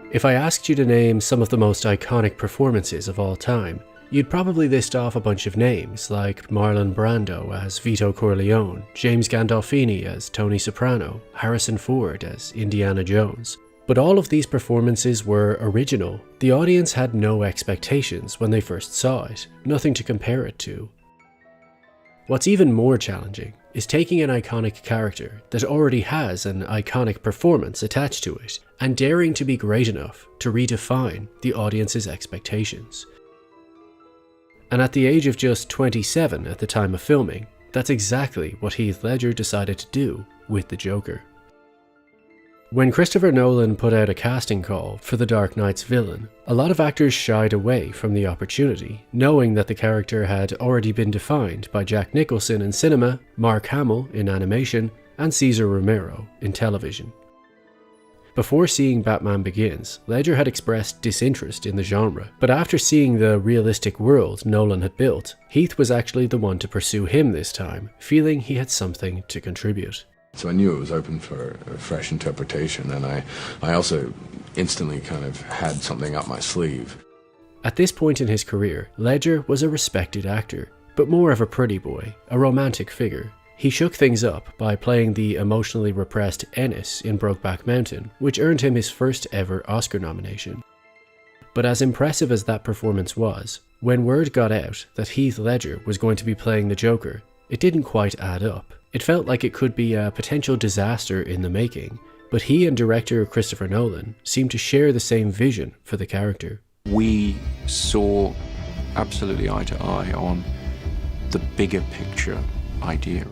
If I asked you to name some of the most iconic performances of all time, you'd probably list off a bunch of names like Marlon Brando as Vito Corleone, James Gandolfini as Tony Soprano, Harrison Ford as Indiana Jones. But all of these performances were original. The audience had no expectations when they first saw it, nothing to compare it to. What's even more challenging is taking an iconic character that already has an iconic performance attached to it and daring to be great enough to redefine the audience's expectations. And at the age of just 27 at the time of filming, that's exactly what Heath Ledger decided to do with the Joker. When Christopher Nolan put out a casting call for The Dark Knight's villain, a lot of actors shied away from the opportunity, knowing that the character had already been defined by Jack Nicholson in cinema, Mark Hamill in animation, and Cesar Romero in television. Before seeing Batman Begins, Ledger had expressed disinterest in the genre, but after seeing the realistic world Nolan had built, Heath was actually the one to pursue him this time, feeling he had something to contribute. So I knew it was open for a fresh interpretation, and I also instantly kind of had something up my sleeve. At this point in his career, Ledger was a respected actor, but more of a pretty boy, a romantic figure. He shook things up by playing the emotionally repressed Ennis in Brokeback Mountain, which earned him his first ever Oscar nomination. But as impressive as that performance was, when word got out that Heath Ledger was going to be playing the Joker, it didn't quite add up. It felt like it could be a potential disaster in the making, but he and director Christopher Nolan seemed to share the same vision for the character. We saw absolutely eye to eye on the bigger picture idea.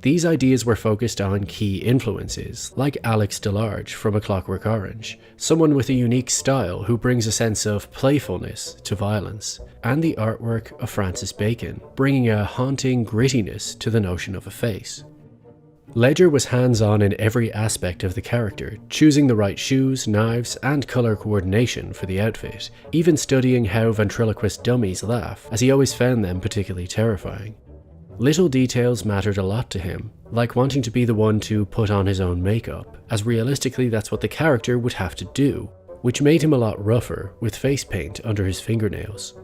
These ideas were focused on key influences, like Alex DeLarge from A Clockwork Orange, someone with a unique style who brings a sense of playfulness to violence, and the artwork of Francis Bacon, bringing a haunting grittiness to the notion of a face. Ledger was hands-on in every aspect of the character, choosing the right shoes, knives, and colour coordination for the outfit, even studying how ventriloquist dummies laugh, as he always found them particularly terrifying. Little details mattered a lot to him, like wanting to be the one to put on his own makeup, as realistically that's what the character would have to do, which made him a lot rougher with face paint under his fingernails.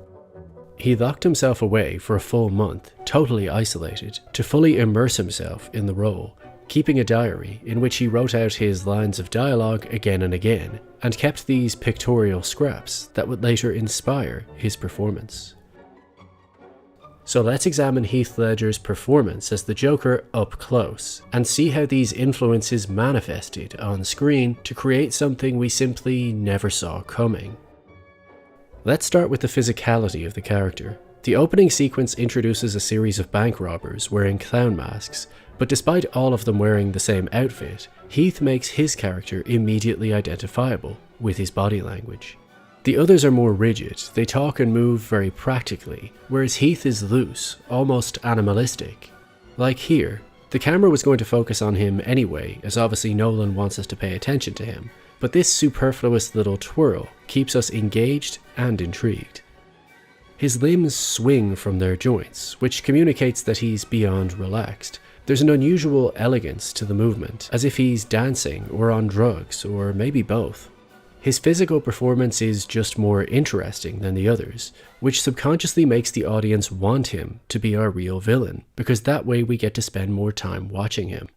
He locked himself away for a full month, totally isolated, to fully immerse himself in the role, keeping a diary in which he wrote out his lines of dialogue again and again, and kept these pictorial scraps that would later inspire his performance. So let's examine Heath Ledger's performance as the Joker up close, and see how these influences manifested on screen to create something we simply never saw coming. Let's start with the physicality of the character. The opening sequence introduces a series of bank robbers wearing clown masks, but despite all of them wearing the same outfit, Heath makes his character immediately identifiable with his body language. The others are more rigid, they talk and move very practically, whereas Heath is loose, almost animalistic. Like here, the camera was going to focus on him anyway, as obviously Nolan wants us to pay attention to him, but this superfluous little twirl keeps us engaged and intrigued. His limbs swing from their joints, which communicates that he's beyond relaxed. There's an unusual elegance to the movement, as if he's dancing or on drugs, or maybe both. His physical performance is just more interesting than the others, which subconsciously makes the audience want him to be our real villain, because that way we get to spend more time watching him.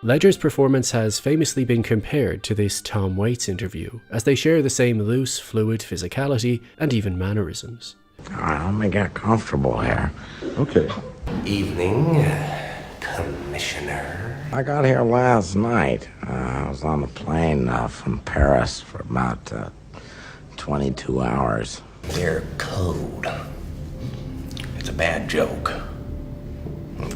Ledger's performance has famously been compared to this Tom Waits interview, as they share the same loose, fluid physicality and even mannerisms. Alright, let me get comfortable here. Okay. Evening, Commissioner. I got here last night. I was on the plane from Paris for about 22 hours. Their code. It's a bad joke.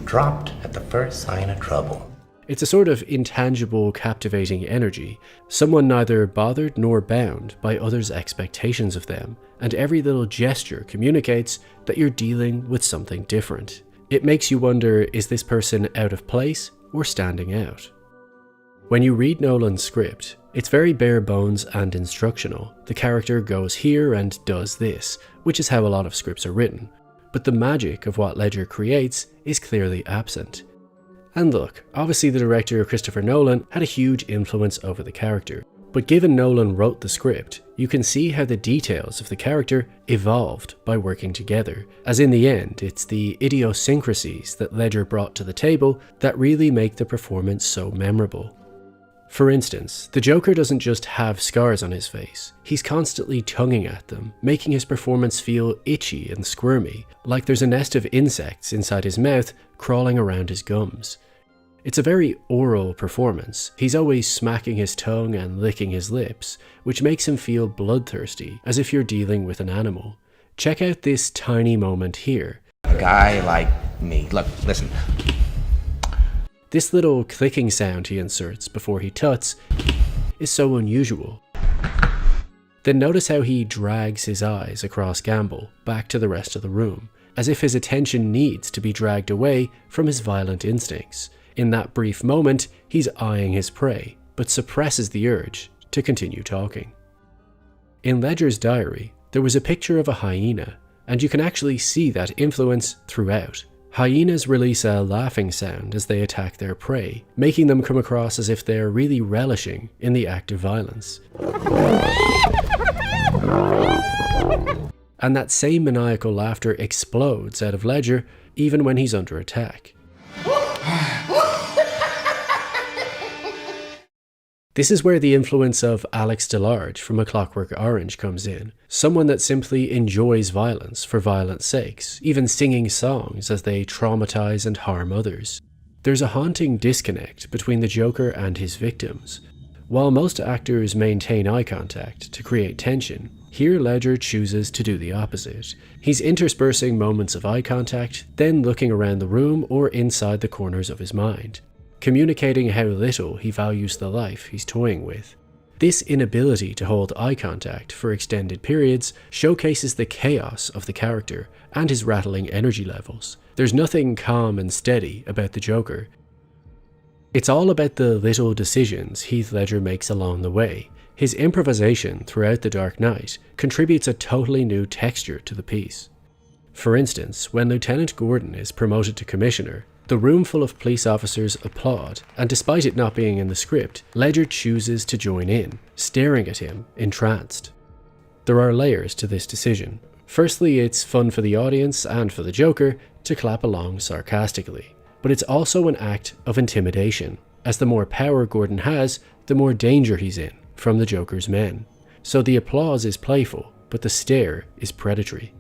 Dropped at the first sign of trouble. It's a sort of intangible, captivating energy, someone neither bothered nor bound by others' expectations of them, and every little gesture communicates that you're dealing with something different. It makes you wonder, is this person out of place or standing out? When you read Nolan's script, it's very bare bones and instructional. The character goes here and does this, which is how a lot of scripts are written. but the magic of what Ledger creates is clearly absent. And look, obviously the director Christopher Nolan had a huge influence over the character, but given Nolan wrote the script, you can see how the details of the character evolved by working together, as in the end it's the idiosyncrasies that Ledger brought to the table that really make the performance so memorable. For instance, the Joker doesn't just have scars on his face, he's constantly tonguing at them, making his performance feel itchy and squirmy, like there's a nest of insects inside his mouth crawling around his gums. It's a very oral performance. He's always smacking his tongue and licking his lips, which makes him feel bloodthirsty, as if you're dealing with an animal. Check out this tiny moment here. A guy like me. Look, listen. This little clicking sound he inserts before he tuts is so unusual. Then notice how he drags his eyes across Gamble back to the rest of the room, as if his attention needs to be dragged away from his violent instincts. In that brief moment, he's eyeing his prey, but suppresses the urge to continue talking. In Ledger's diary, there was a picture of a hyena, and you can actually see that influence throughout. Hyenas release a laughing sound as they attack their prey, making them come across as if they're really relishing in the act of violence. And that same maniacal laughter explodes out of Ledger even when he's under attack. This is where the influence of Alex DeLarge from A Clockwork Orange comes in, someone that simply enjoys violence for violence sakes, even singing songs as they traumatize and harm others. There's a haunting disconnect between the Joker and his victims. While most actors maintain eye contact to create tension, here Ledger chooses to do the opposite. He's interspersing moments of eye contact, then looking around the room or inside the corners of his mind, communicating how little he values the life he's toying with. This inability to hold eye contact for extended periods showcases the chaos of the character and his rattling energy levels. There's nothing calm and steady about the Joker. It's all about the little decisions Heath Ledger makes along the way. His improvisation throughout The Dark Knight contributes a totally new texture to the piece. For instance, when Lieutenant Gordon is promoted to Commissioner, the room full of police officers applaud, and despite it not being in the script, Ledger chooses to join in, staring at him, entranced. There are layers to this decision. Firstly, it's fun for the audience and for the Joker to clap along sarcastically, but it's also an act of intimidation, as the more power Gordon has, the more danger he's in from the Joker's men. So the applause is playful, but the stare is predatory.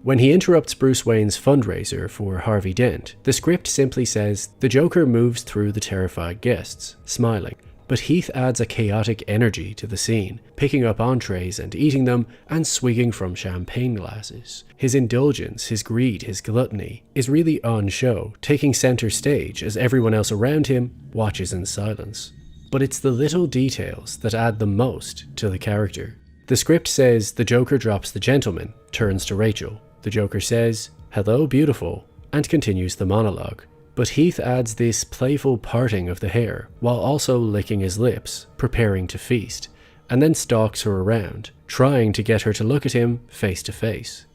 When he interrupts Bruce Wayne's fundraiser for Harvey Dent, the script simply says the Joker moves through the terrified guests, smiling, but Heath adds a chaotic energy to the scene, picking up entrees and eating them, and swigging from champagne glasses. His indulgence, his greed, his gluttony is really on show, taking center stage as everyone else around him watches in silence. But it's the little details that add the most to the character. The script says the Joker drops the gentleman, turns to Rachel. The Joker says, "Hello, beautiful," and continues the monologue. But Heath adds this playful parting of the hair, while also licking his lips, preparing to feast, and then stalks her around, trying to get her to look at him face to face.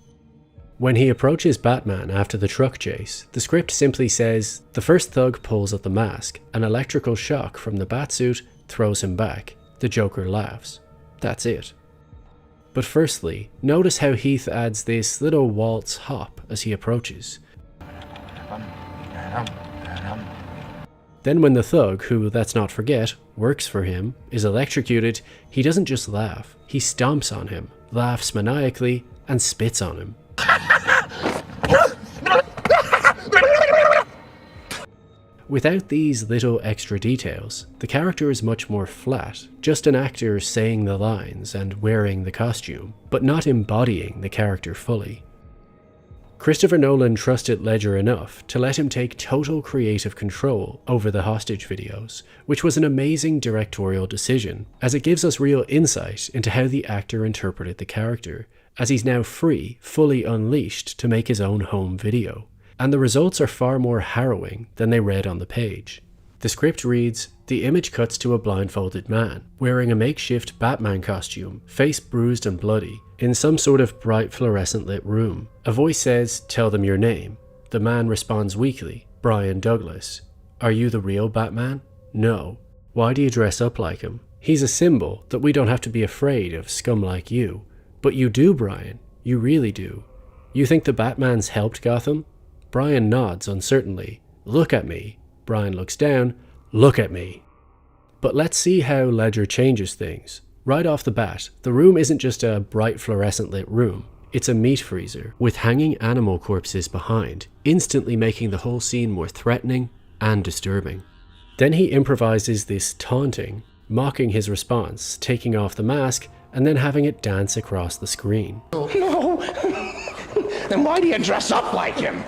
When he approaches Batman after the truck chase, the script simply says, the first thug pulls at the mask, an electrical shock from the Batsuit throws him back. The Joker laughs. That's it. But firstly, notice how Heath adds this little waltz hop as he approaches. Then when the thug, who, let's not forget, works for him, is electrocuted, he doesn't just laugh, he stomps on him, laughs maniacally, and spits on him. Without these little extra details, the character is much more flat, just an actor saying the lines and wearing the costume, but not embodying the character fully. Christopher Nolan trusted Ledger enough to let him take total creative control over the hostage videos, which was an amazing directorial decision, as it gives us real insight into how the actor interpreted the character, as he's now free, fully unleashed to make his own home video. And the results are far more harrowing than they read on the page. The script reads, the image cuts to a blindfolded man, wearing a makeshift Batman costume, face bruised and bloody, in some sort of bright fluorescent lit room. A voice says, "Tell them your name." The man responds weakly, "Brian Douglas." "Are you the real Batman?" "No." "Why do you dress up like him?" "He's a symbol that we don't have to be afraid of scum like you." "But you do, Brian. You really do." "You think the Batman's helped Gotham?" Brian nods uncertainly. "Look at me." Brian looks down. "Look at me." But let's see how Ledger changes things. Right off the bat, the room isn't just a bright fluorescent lit room. It's a meat freezer, with hanging animal corpses behind, instantly making the whole scene more threatening and disturbing. Then he improvises this taunting, mocking his response, taking off the mask, and then having it dance across the screen. No! Then why do you dress up like him?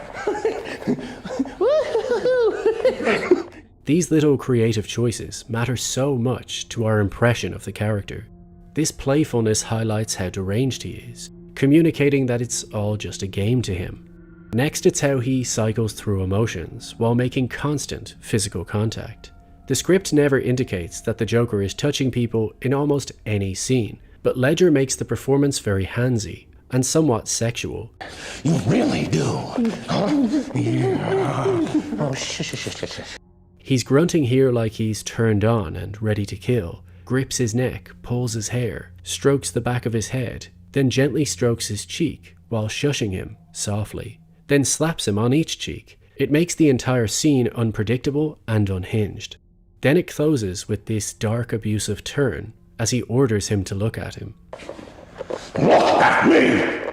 These little creative choices matter so much to our impression of the character. This playfulness highlights how deranged he is, communicating that it's all just a game to him. Next, it's how he cycles through emotions while making constant physical contact. The script never indicates that the Joker is touching people in almost any scene, but Ledger makes the performance very handsy and somewhat sexual. You really do, huh? Yeah. Oh, shh. He's grunting here like he's turned on and ready to kill, grips his neck, pulls his hair, strokes the back of his head, then gently strokes his cheek while shushing him softly, then slaps him on each cheek. It makes the entire scene unpredictable and unhinged. Then it closes with this dark, abusive turn as he orders him to look at him. Look at me!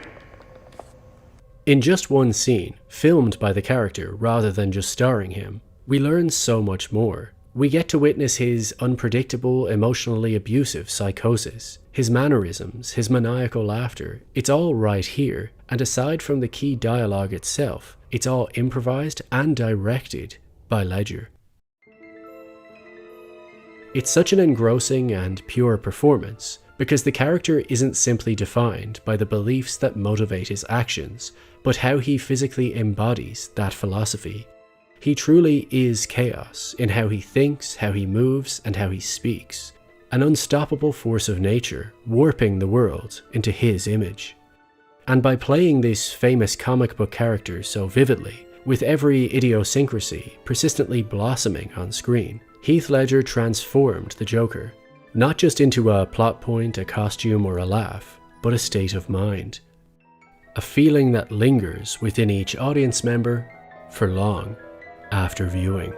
In just one scene, filmed by the character rather than just starring him, we learn so much more. We get to witness his unpredictable, emotionally abusive psychosis, his mannerisms, his maniacal laughter. It's all right here, and aside from the key dialogue itself, it's all improvised and directed by Ledger. It's such an engrossing and pure performance, because the character isn't simply defined by the beliefs that motivate his actions, but how he physically embodies that philosophy. He truly is chaos in how he thinks, how he moves, and how he speaks. An unstoppable force of nature, warping the world into his image. And by playing this famous comic book character so vividly, with every idiosyncrasy persistently blossoming on screen, Heath Ledger transformed the Joker, not just into a plot point, a costume, or a laugh, but a state of mind. A feeling that lingers within each audience member for long after viewing.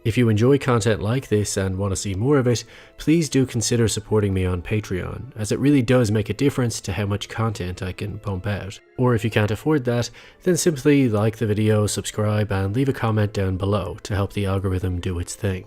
If you enjoy content like this and want to see more of it, please do consider supporting me on Patreon, as it really does make a difference to how much content I can pump out. Or if you can't afford that, then simply like the video, subscribe, and leave a comment down below to help the algorithm do its thing.